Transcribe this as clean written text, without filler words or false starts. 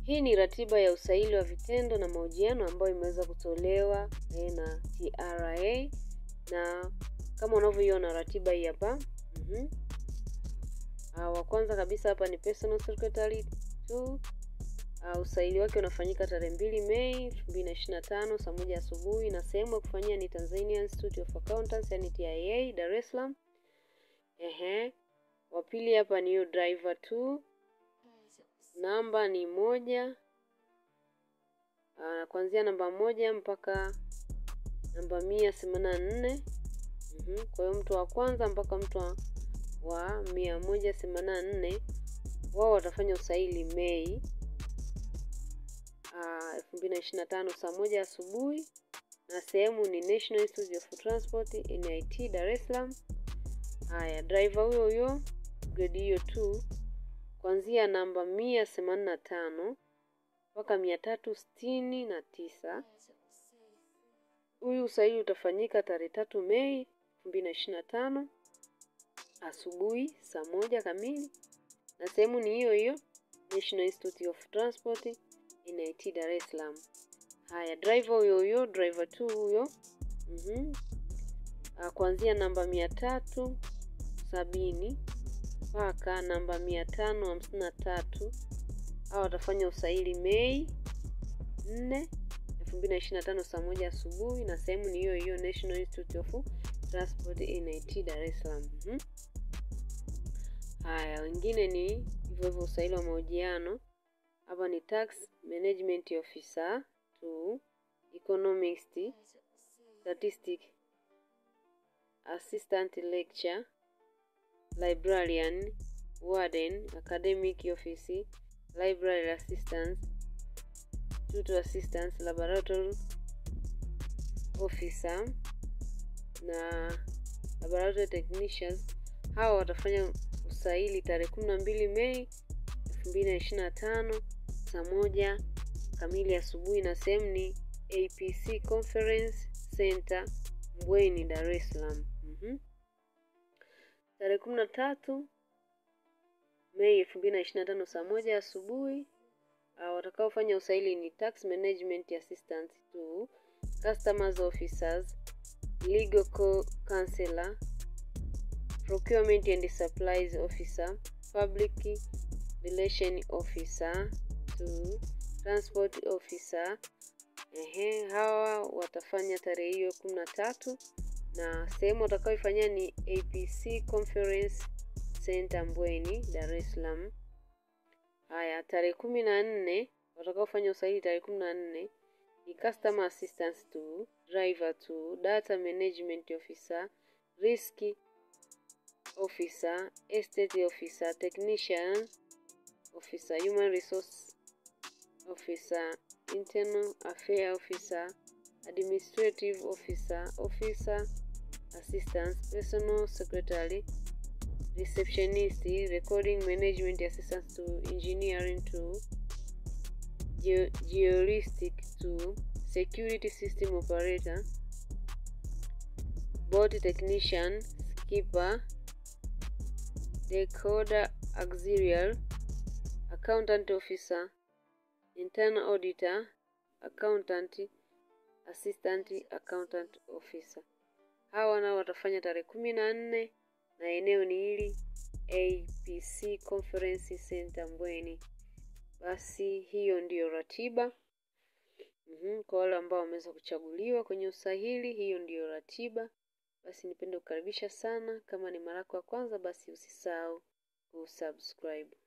Hii ni ratiba ya usaili wa vitendo na mahojiano ambayo imeweza kutolewa na TRA, na kama unavyoiona ratiba hii hapa. Wa kwanza kabisa hapa ni personal secretary 2. Usaili wake unafanyika tarehe 2 Mei 2025 saa 1 asubuhi, na sehemu ya kufanyia ni Tanzania Institute of Accountants yani TIA, Dar es Salaam. Wa pili hapa ni driver 2. Namba ni 1. Kuanzia namba 1 mpaka namba 184. Kwa hiyo mtu wa kwanza mpaka mtu wa 184 wao watafanya usaili Mei 2025 saa 1 asubuhi, na sehemu ni National Institute of Transport NIT, Dar es Salaam. Driver huyo grade hiyo 2 kuanzia namba 185 mpaka 369. Huyu usaili utafanyika tarehe 3 Mei 2025 asubuhi saa 1 kamili, na sehemu ni hiyo hiyo National Institute of Transport NIT, Dar es Salaam. Driver huyo driver 2 huyo kuanzia namba 370 mpaka namba 553 hao watafanya usaili Mei 4 2025 saa 1 asubuhi, na sehemu ni hiyo hiyo National Institute of Transport NIT, Dar es Salaam. Wengine ni hivyo hivyo usaili wa mahojiano. Hapa ni Tax Management Officer 2, Economist, Statistic, Assistant Lecturer, Librarian, Warden, Academic Office, Library Assistant, Tutor Assistant, Laboratory Officer na Laboratory Technicians. Hawa watafanya usaili tarehe 12 Mei 2025 saa 1 kamili asubuhi, na sehemu ni APC Conference Center Mbweni, Dar es Salaam. Tarehe 13 Mei 2025 saa 1 asubuhi watakaofanya usaili ni Tax Management Assistant 2, Customers Officers, Legal Counselor, Procurement and Supplies Officer, Public Relation Officer 2, Transport Officer. Hawa watafanya tarehe hiyo 13, na sehemu watakaoifanyia ni APC Conference Center Mbweni, Dar es Salaam. Tarehe 14 watakaofanya usaili tarehe 14 ni Customer Assistance 2, Driver 2, Data Management Officer, Risk Officer, Estate Officer, Technician Officer, Human Resource Officer, Internal Affairs Officer, Administrative Officer, Officer Assistant, Personal Secretary, Receptionist, Recording Management Assistant 2, Engineering 2, Geolistic 2, Security System Operator, Boat Technician, Skipper, Decoder Auxiliary, Accountant Officer, Internal Auditor, Accountant, Assistant Accountant Officer. Hawa nao watafanya tarehe 14 na eneo ni hili APC Conference Center Mbweni. Basi hiyo ndiyo ratiba. Kwa wale ambao wameweza kuchaguliwa kwenye usahili, hiyo ndiyo ratiba. Basi nipende kukaribisha sana. Kama ni mara yako ya kwanza, basi usisahau kusubscribe.